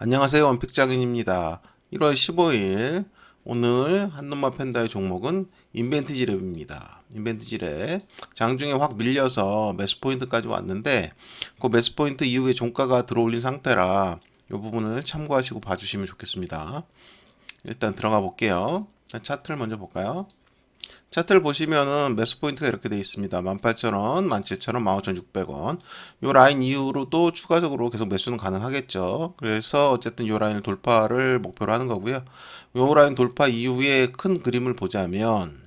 안녕하세요. 원픽장인입니다. 1월 15일 오늘 한눈만 팬다의 종목은 인벤트지랩입니다. 인벤트지랩 장중에 확 밀려서 매수포인트까지 왔는데 그 매수포인트 이후에 종가가 들어올린 상태라 이 부분을 참고하시고 봐주시면 좋겠습니다. 일단 들어가 볼게요. 차트를 먼저 볼까요? 차트를 보시면은 매수 포인트가 이렇게 되어 있습니다. 18,000원, 17,000원, 15,600원. 요 라인 이후로도 추가적으로 계속 매수는 가능하겠죠. 그래서 어쨌든 요 라인을 돌파를 목표로 하는 거고요. 요 라인 돌파 이후에 큰 그림을 보자면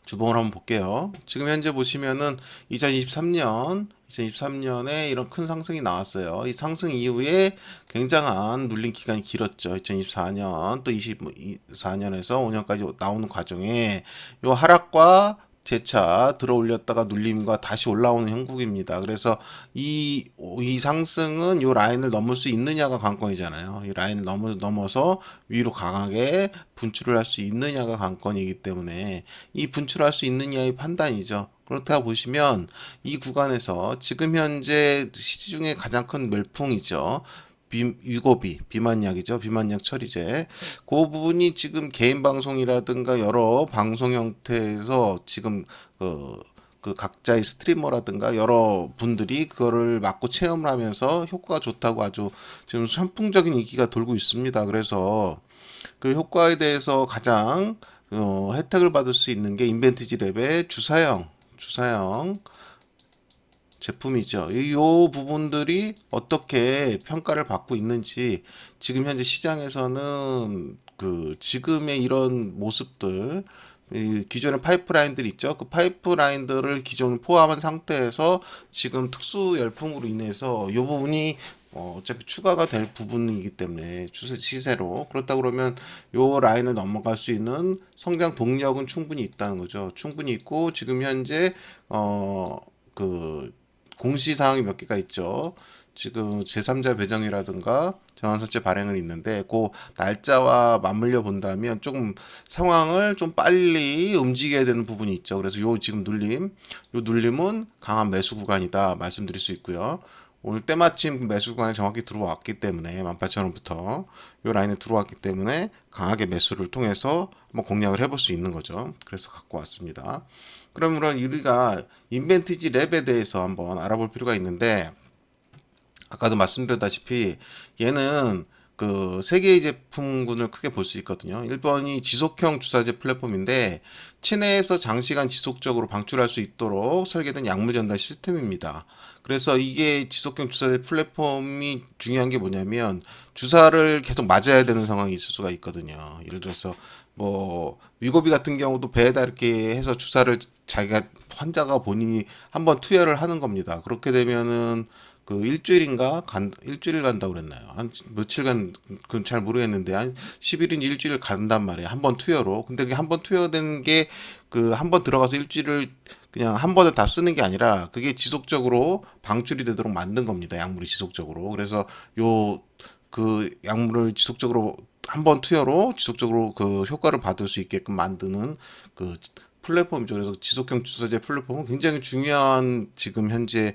주봉을 한번 볼게요. 지금 현재 보시면은 2023년에 이런 큰 상승이 나왔어요. 이 상승 이후에 굉장한 눌림 기간이 길었죠. 2024년 또 24년에서 5년까지 나오는 과정에 요 하락과 재차 들어 올렸다가 눌림과 다시 올라오는 형국입니다. 그래서 이 상승은 이 라인을 넘을 수 있느냐가 관건이잖아요. 이 라인을 넘어서 위로 강하게 분출을 할 수 있느냐가 관건이기 때문에 이 분출할 수 있느냐의 판단이죠. 그렇다 보시면 이 구간에서 지금 현재 시중에 가장 큰 멸풍이죠. 위고비, 비만약이죠. 비만약 처리제. 그 부분이 지금 개인 방송이라든가 여러 방송 형태에서 지금 그 각자의 스트리머라든가 여러 분들이 그거를 맞고 체험을 하면서 효과가 좋다고 아주 지금 선풍적인 인기가 돌고 있습니다. 그래서 그 효과에 대해서 가장 혜택을 받을 수 있는 게 인벤티지 랩의 주사형 제품이죠. 이 부분들이 어떻게 평가를 받고 있는지 지금 현재 시장에서는 그 지금의 이런 모습들 이 기존의 파이프라인들 있죠. 그 파이프라인들을 기존 포함한 상태에서 지금 특수 열풍으로 인해서 이 부분이 어차피 추가가 될 부분이기 때문에 추세 시세로 그렇다 그러면 요 라인을 넘어갈 수 있는 성장 동력은 충분히 있다는 거죠. 충분히 있고 지금 현재 그 공시사항이 몇 개가 있죠. 지금 제3자 배정이라든가 전환사채 발행은 있는데 그 날짜와 맞물려 본다면 조금 상황을 좀 빨리 움직여야 되는 부분이 있죠. 그래서 요 지금 요 눌림은 강한 매수 구간이다 말씀드릴 수 있고요. 오늘 때마침 매수 구간에 정확히 들어왔기 때문에 18,000원부터 요 라인에 들어왔기 때문에 강하게 매수를 통해서 한번 공략을 해볼 수 있는 거죠. 그래서 갖고 왔습니다. 그러면 우리가 인벤티지 랩에 대해서 한번 알아볼 필요가 있는데 아까도 말씀드렸다시피 얘는 그 세 개의 제품군을 크게 볼 수 있거든요. 1번이 지속형 주사제 플랫폼인데 체내에서 장시간 지속적으로 방출할 수 있도록 설계된 약물 전달 시스템입니다. 그래서 이게 지속형 주사제 플랫폼이 중요한 게 뭐냐면 주사를 계속 맞아야 되는 상황이 있을 수가 있거든요. 예를 들어서 뭐 위고비 같은 경우도 배에다 이렇게 해서 주사를 자기가 환자가 본인이 한번 투여를 하는 겁니다. 그렇게 되면은 그 일주일 간다고 그랬나요? 한 며칠간 그건 잘 모르겠는데 한 10일인지 일주일 간단 말이에요. 한 번 투여로. 근데 그게 한 번 투여된 게 그 한 번 들어가서 일주일을 그냥 한 번에 다 쓰는 게 아니라 그게 지속적으로 방출이 되도록 만든 겁니다. 약물이 지속적으로. 그래서 요 그 약물을 지속적으로 한 번 투여로 지속적으로 그 효과를 받을 수 있게끔 만드는 그 플랫폼이죠. 그래서 지속형 주사제 플랫폼은 굉장히 중요한 지금 현재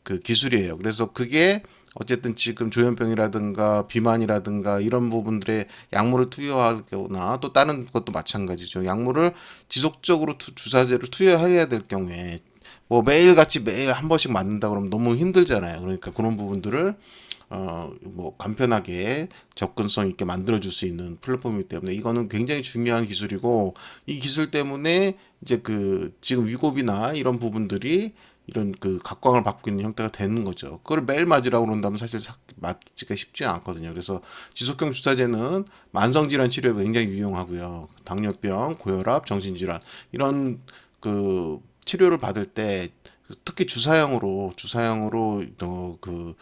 그 기술이에요. 그래서 그게 어쨌든 지금 조현병이라든가 비만이라든가 이런 부분들의 약물을 투여하거나 또 다른 것도 마찬가지죠. 약물을 지속적으로 주사제로 투여해야 될 경우에 뭐 매일같이 매일 한 번씩 맞는다 그러면 너무 힘들잖아요. 그러니까 그런 부분들을 뭐 간편하게 접근성 있게 만들어 줄 수 있는 플랫폼이기 때문에 이거는 굉장히 중요한 기술이고 이 기술 때문에 이제 그 지금 위고비나 이런 부분들이 이런 그 각광을 받고 있는 형태가 되는 거죠. 그걸 매일 맞으라고 그런다면 사실 맞기가 쉽지 않거든요. 그래서 지속형 주사제는 만성질환 치료에 굉장히 유용하고요. 당뇨병, 고혈압, 정신질환 이런 그 치료를 받을 때 특히 주사형으로 그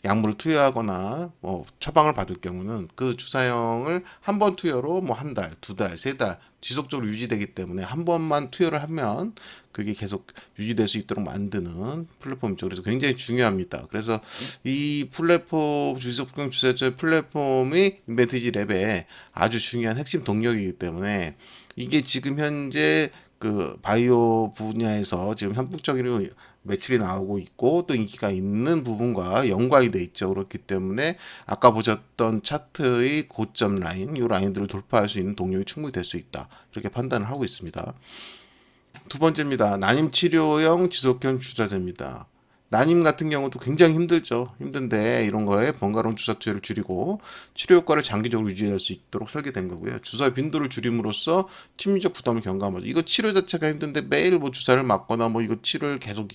약물을 투여하거나 뭐 처방을 받을 경우는 그 주사형을 한 번 투여로 뭐 한 달, 두 달, 세 달 지속적으로 유지되기 때문에 한 번만 투여를 하면 그게 계속 유지될 수 있도록 만드는 플랫폼이죠. 그래서 굉장히 중요합니다. 그래서 이 플랫폼 지속형 주사제 플랫폼이 인벤티지 랩의 아주 중요한 핵심 동력이기 때문에 이게 지금 현재 그 바이오 분야에서 지금 선풍적으로 매출이 나오고 있고 또 인기가 있는 부분과 연관이 돼 있죠. 그렇기 때문에 아까 보셨던 차트의 고점 라인, 이 라인들을 돌파할 수 있는 동력이 충분히 될 수 있다. 이렇게 판단을 하고 있습니다. 두 번째입니다. 난임 치료형 지속형 주사제입니다. 난임 같은 경우도 굉장히 힘들죠. 힘든데 이런 거에 번거로운 주사 투여를 줄이고 치료 효과를 장기적으로 유지할 수 있도록 설계된 거고요. 주사 빈도를 줄임으로써 심리적 부담을 경감하죠. 이거 치료 자체가 힘든데 매일 뭐 주사를 맞거나 뭐 이거 치료를 계속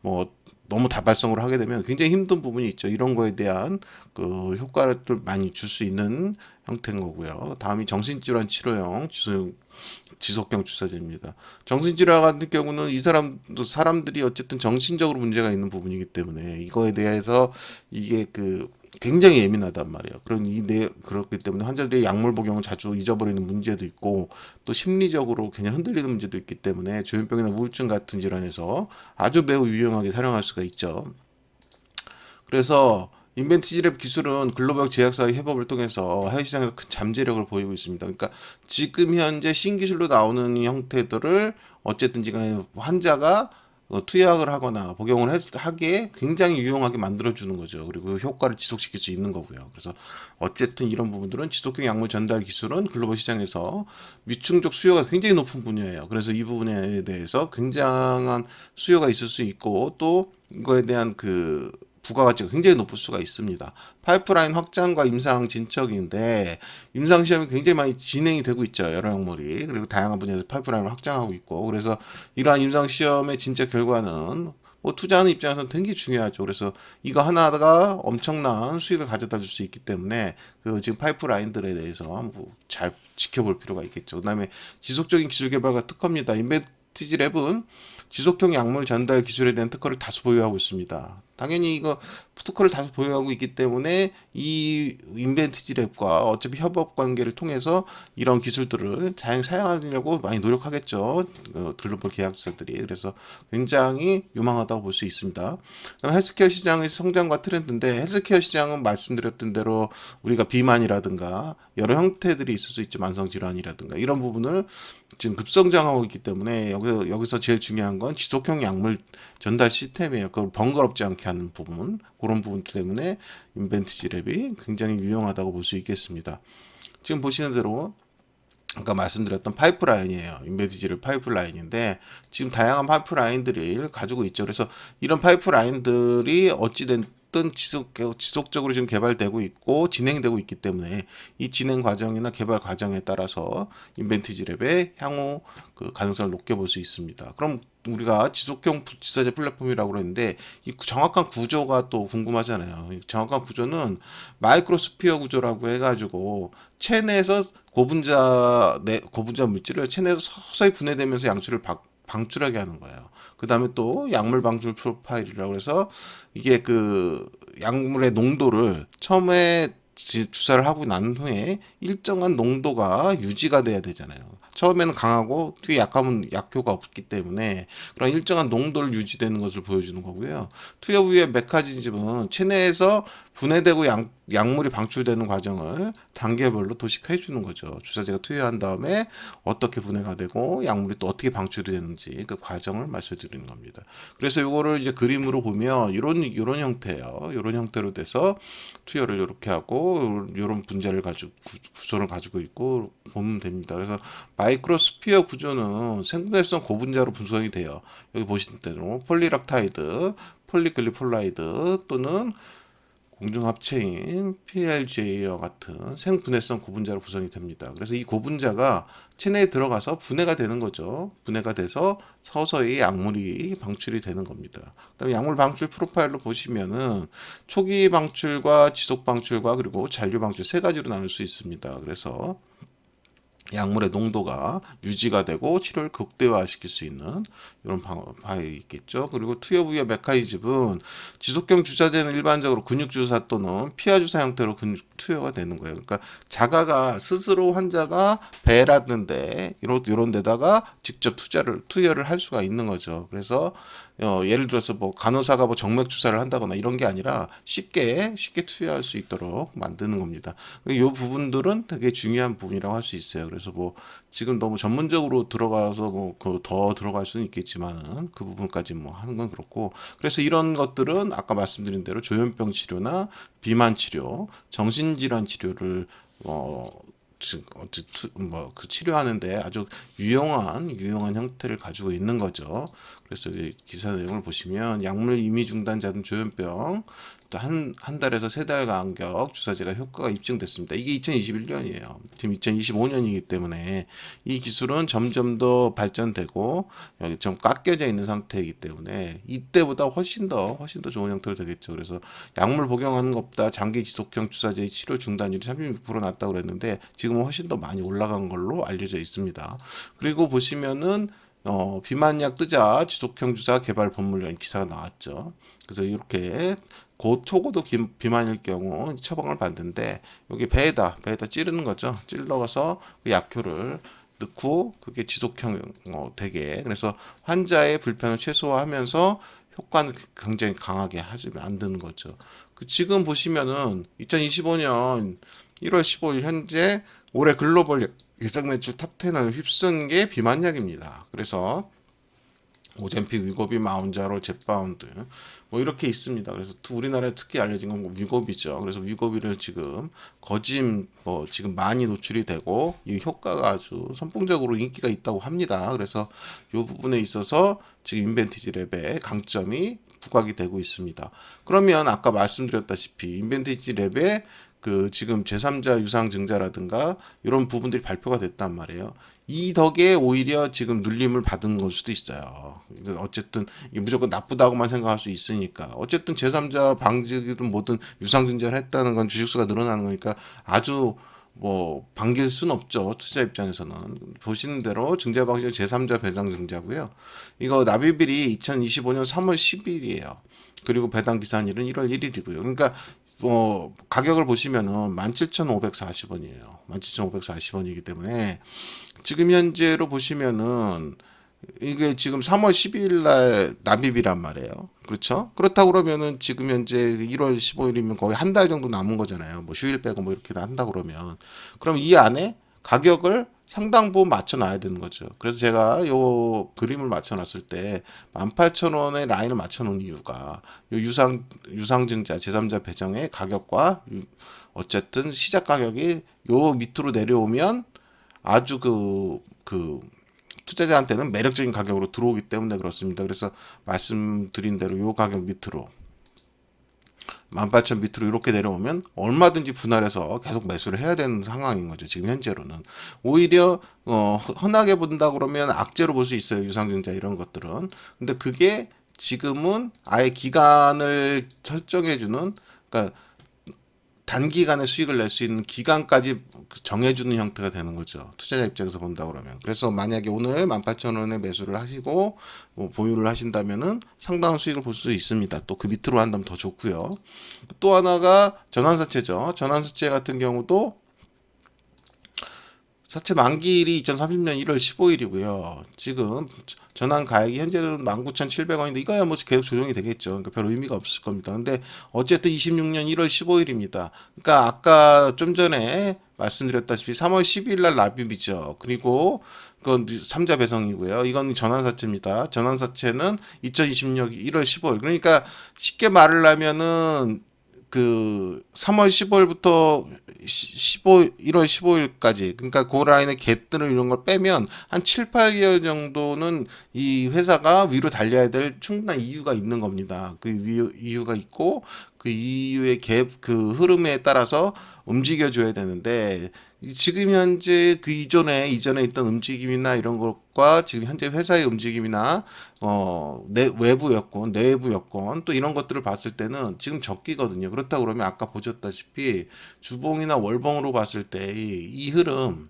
뭐 너무 다발성으로 하게 되면 굉장히 힘든 부분이 있죠. 이런 거에 대한 그 효과를 많이 줄 수 있는 형태인 거고요. 다음이 정신질환 치료형 지속형 주사제입니다. 정신질환 같은 경우는 이 사람들이 어쨌든 정신적으로 문제가 있는 부분이기 때문에 이거에 대해서 이게 그 굉장히 예민하단 말이에요. 그렇기 때문에 환자들이 약물 복용을 자주 잊어버리는 문제도 있고 또 심리적으로 그냥 흔들리는 문제도 있기 때문에 조현병이나 우울증 같은 질환에서 아주 매우 유용하게 사용할 수가 있죠. 그래서 인벤티지랩 기술은 글로벌 제약사의 협업을 통해서 해외 시장에서 큰 잠재력을 보이고 있습니다. 그러니까 지금 현재 신기술로 나오는 형태들을 어쨌든지 간에 환자가 투약을 하거나 복용을 하기에 굉장히 유용하게 만들어주는 거죠. 그리고 효과를 지속시킬 수 있는 거고요. 그래서 어쨌든 이런 부분들은 지속형 약물 전달 기술은 글로벌 시장에서 미충족 수요가 굉장히 높은 분야예요. 그래서 이 부분에 대해서 굉장한 수요가 있을 수 있고 또 이거에 대한 그 부가가치가 굉장히 높을 수가 있습니다. 파이프라인 확장과 임상 진척인데 임상 시험이 굉장히 많이 진행이 되고 있죠. 여러 약물이. 그리고 다양한 분야에서 파이프라인을 확장하고 있고 그래서 이러한 임상 시험의 진짜 결과는 뭐 투자하는 입장에서는 되게 중요하죠. 그래서 이거 하나가 엄청난 수익을 가져다 줄 수 있기 때문에 그 지금 파이프라인들에 대해서 잘 지켜볼 필요가 있겠죠. 그다음에 지속적인 기술 개발과 특허입니다. 인벤티지랩은 지속형 약물 전달 기술에 대한 특허를 다수 보유하고 있습니다. 당연히 이거 특허를 다수 보유하고 있기 때문에 이 인벤티지랩과 어차피 협업 관계를 통해서 이런 기술들을 잘 사용하려고 많이 노력하겠죠. 글로벌 계약사들이. 그래서 굉장히 유망하다고 볼 수 있습니다. 그럼 헬스케어 시장의 성장과 트렌드인데 헬스케어 시장은 말씀드렸던 대로 우리가 비만이라든가 여러 형태들이 있을 수 있죠. 만성질환이라든가 이런 부분을 지금 급성장하고 있기 때문에 여기서 제일 중요한 건 지속형 약물 전달 시스템이에요. 그걸 번거롭지 않게 하는 부분, 그런 부분 때문에 인벤티지랩이 굉장히 유용하다고 볼 수 있겠습니다. 지금 보시는 대로 아까 말씀드렸던 파이프라인이에요. 인벤티지랩 파이프라인인데 지금 다양한 파이프라인들을 가지고 있죠. 그래서 이런 파이프라인들이 어찌된 지속적으로 지금 개발되고 있고 진행되고 있기 때문에 이 진행 과정이나 개발 과정에 따라서 인벤티지랩의 향후 그 가능성을 높게 볼 수 있습니다. 그럼 우리가 지속형 지사제 플랫폼이라고 그랬는데 이 정확한 구조가 또 궁금하잖아요. 이 정확한 구조는 마이크로스피어 구조라고 해가지고 체내에서 고분자 물질을 체내에서 서서히 분해되면서 양수를 방출하게 하는 거예요. 그 다음에 또 약물 방출 프로파일이라고 해서 이게 그 약물의 농도를 처음에 주사를 하고 난 후에 일정한 농도가 유지가 돼야 되잖아요. 처음에는 강하고 뒤에 약하면 약효가 없기 때문에 그런 일정한 농도를 유지되는 것을 보여주는 거고요. 투여 후의 메커니즘은 체내에서 분해되고 약물이 방출되는 과정을 단계별로 도식해 주는 거죠. 주사제가 투여한 다음에 어떻게 분해가 되고 약물이 또 어떻게 방출이 되는지 그 과정을 말씀드리는 겁니다. 그래서 이거를 이제 그림으로 보면 이런 형태예요. 이런 형태로 돼서 투여를 이렇게 하고 이런 분자를 가지고 구조를 가지고 있고 보면 됩니다. 그래서 마이크로스피어 구조는 생분해성 고분자로 분석이 돼요. 여기 보시는 대로 폴리락타이드, 폴리글리폴라이드 또는 공중합체인 PLGA와 같은 생분해성 고분자로 구성이 됩니다. 그래서 이 고분자가 체내에 들어가서 분해가 되는 거죠. 분해가 돼서 서서히 약물이 방출이 되는 겁니다. 그다음에 약물 방출 프로파일로 보시면은 초기 방출과 지속 방출과 그리고 잔류 방출 세 가지로 나눌 수 있습니다. 그래서 약물의 농도가 유지가 되고 치료를 극대화시킬 수 있는 이런 방법이 있겠죠. 그리고 투여 부여 메커니즘은 지속형 주사제는 일반적으로 근육 주사 또는 피하 주사 형태로 근육 투여가 되는 거예요. 그러니까 자가가 스스로 환자가 배라든데 이런 데다가 직접 투여를 할 수가 있는 거죠. 그래서 예를 들어서 뭐 간호사가 뭐 정맥 주사를 한다거나 이런 게 아니라 쉽게 투여할 수 있도록 만드는 겁니다. 이 부분들은 되게 중요한 부분이라고 할 수 있어요. 그래서 뭐 지금 너무 전문적으로 들어가서 뭐 그 더 들어갈 수는 있겠지만은 그 부분까지 뭐 하는 건 그렇고, 그래서 이런 것들은 아까 말씀드린 대로 조현병 치료나 비만 치료, 정신질환 치료를 뭐그 치료하는데 아주 유용한 형태를 가지고 있는 거죠. 그래서 이 기사 내용을 보시면 약물 임의 중단 잦은 조현병 또 한 달에서 세 달 간격 주사제가 효과가 입증됐습니다. 이게 2021년이에요. 지금 2025년이기 때문에 이 기술은 점점 더 발전되고 여기 좀 깎여져 있는 상태이기 때문에 이때보다 훨씬 더 좋은 형태로 되겠죠. 그래서 약물 복용하는 것보다 장기 지속형 주사제의 치료 중단율이 36% 낮다고 그랬는데 지금은 훨씬 더 많이 올라간 걸로 알려져 있습니다. 그리고 보시면은 비만약 뜨자 지속형 주사 개발 법률이라는 기사가 나왔죠. 그래서 이렇게 초고도 비만일 경우 처방을 받는데 여기 배에다 찌르는 거죠. 찔러서 그 약효를 넣고 그게 지속형 되게, 그래서 환자의 불편을 최소화하면서 효과는 굉장히 강하게 하지 만드는 거죠. 지금 보시면은 2025년 1월 15일 현재 올해 글로벌 예상 매출 탑10을 휩쓴 게 비만약입니다. 그래서 오젬픽, 위고비, 마운자로, 제파운드 뭐 이렇게 있습니다. 그래서 우리나라에 특히 알려진 건 위고비죠. 그래서 위고비를 지금 거짐 지금 많이 노출이 되고 이 효과가 아주 선풍적으로 인기가 있다고 합니다. 그래서 이 부분에 있어서 지금 인벤티지 랩의 강점이 부각이 되고 있습니다. 그러면 아까 말씀드렸다시피 인벤티지 랩의 그 지금 제3자 유상 증자라든가 이런 부분들이 발표가 됐단 말이에요. 이 덕에 오히려 지금 눌림을 받은 걸 수도 있어요. 어쨌든 이게 무조건 나쁘다고만 생각할 수 있으니까. 어쨌든 제3자 방지든 뭐든 유상증자를 했다는 건 주식수가 늘어나는 거니까 아주 뭐 반길 수는 없죠. 투자 입장에서는. 보시는 대로 증자 방식은 제3자 배당 증자고요. 이거 납입일이 2025년 3월 10일이에요. 그리고 배당 기산일은 1월 1일이고요. 그러니까 가격을 보시면은 17,540원이에요. 17,540원이기 때문에 지금 현재로 보시면은 이게 지금 3월 12일 날 납입이란 말이에요. 그렇죠? 그렇다고 그러면은 지금 현재 1월 15일이면 거의 한 달 정도 남은 거잖아요. 뭐 휴일 빼고 뭐 이렇게 한다 그러면. 그럼 이 안에 가격을 상당 부분 맞춰 놔야 되는 거죠. 그래서 제가 요 그림을 맞춰 놨을 때 18,000원의 라인을 맞춰 놓은 이유가 요 유상증자 제3자 배정의 가격과 어쨌든 시작 가격이 요 밑으로 내려오면 아주 그 투자자한테는 매력적인 가격으로 들어오기 때문에 그렇습니다. 그래서 말씀드린 대로 요 가격 밑으로 18,000 밑으로 이렇게 내려오면 얼마든지 분할해서 계속 매수를 해야 되는 상황인 거죠. 지금 현재로는. 오히려 흔하게 본다 그러면 악재로 볼 수 있어요. 유상증자 이런 것들은. 근데 그게 지금은 아예 기간을 설정해주는, 그러니까 단기간에 수익을 낼 수 있는 기간까지 정해주는 형태가 되는 거죠. 투자자 입장에서 본다 그러면. 그래서 만약에 오늘 18,000원에 매수를 하시고 보유를 하신다면은 상당한 수익을 볼 수 있습니다. 또 그 밑으로 한다면 더 좋고요. 또 하나가 전환사채죠. 전환사채 같은 경우도 사채 만기일이 2030년 1월 15일이고요. 지금 전환 가액이 현재는 19,700원인데 이거야 뭐 계속 조정이 되겠죠. 그러니까 별 의미가 없을 겁니다. 근데 어쨌든 26년 1월 15일입니다. 그러니까 아까 좀 전에 말씀드렸다시피 3월 12일 날 납입이죠. 그리고 그건 3자 배송이고요. 이건 전환사채입니다. 전환사채는 2026년 1월 15일. 그러니까 쉽게 말을 하면은 그 3월 15일부터 1월 15일까지, 그러니까 그 라인의 갭들을 이런 걸 빼면 한 7, 8개월 정도는 이 회사가 위로 달려야 될 충분한 이유가 있는 겁니다. 그 이유가 있고 그 이유의 갭 그 흐름에 따라서 움직여 줘야 되는데 지금 현재 그 이전에 있던 움직임이나 이런 것과 지금 현재 회사의 움직임이나 외부 여건, 내부 여건 또 이런 것들을 봤을 때는 지금 적기거든요. 그렇다 그러면 아까 보셨다시피 주봉이나 월봉으로 봤을 때 이 흐름,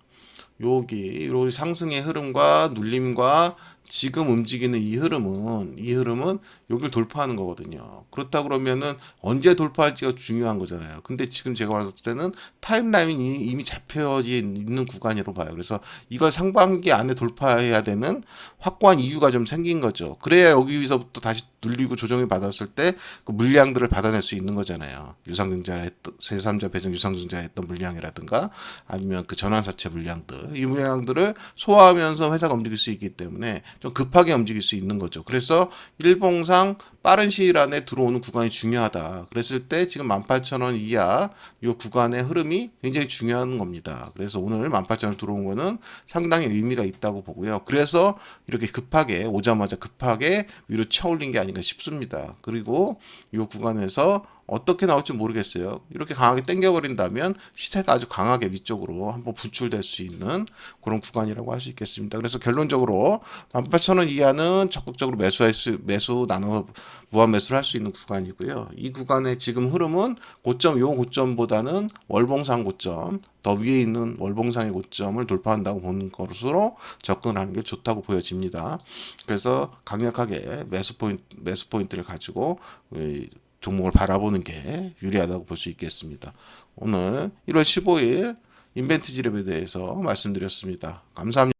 여기 상승의 흐름과 눌림과 지금 움직이는 이 흐름은 여기를 돌파하는 거거든요. 그렇다 그러면은 언제 돌파할지가 중요한 거잖아요. 근데 지금 제가 봤을 때는 타임라인이 이미 잡혀 있는 구간이라고 봐요. 그래서 이걸 상반기 안에 돌파해야 되는 확고한 이유가 좀 생긴 거죠. 그래야 여기서부터 다시 눌리고 조정을 받았을 때 그 물량들을 받아낼 수 있는 거잖아요. 유상증자 했던 제3자 배정 유상증자 했던 물량이라든가 아니면 그 전환사채 물량들, 이 물량들을 소화하면서 회사가 움직일 수 있기 때문에 좀 급하게 움직일 수 있는 거죠. 그래서 일봉상 빠른 시일 안에 들어오는 구간이 중요하다. 그랬을 때 지금 18,000원 이하 이 구간의 흐름이 굉장히 중요한 겁니다. 그래서 오늘 18,000원 들어온 거는 상당히 의미가 있다고 보고요. 그래서 이렇게 급하게 오자마자 급하게 위로 쳐올린 게 아닌가 싶습니다. 그리고 이 구간에서 어떻게 나올지 모르겠어요. 이렇게 강하게 당겨버린다면 시세가 아주 강하게 위쪽으로 한번 분출될 수 있는 그런 구간이라고 할 수 있겠습니다. 그래서 결론적으로 18,000원 이하는 적극적으로 매수 나눠 무한 매수를 할 수 있는 구간이고요. 이 구간의 지금 흐름은 요 고점보다는 월봉상 고점, 더 위에 있는 월봉상의 고점을 돌파한다고 보는 것으로 접근하는 게 좋다고 보여집니다. 그래서 강력하게 매수 포인트를 가지고 종목을 바라보는 게 유리하다고 볼 수 있겠습니다. 오늘 1월 15일 인벤트 지랩에 대해서 말씀드렸습니다. 감사합니다.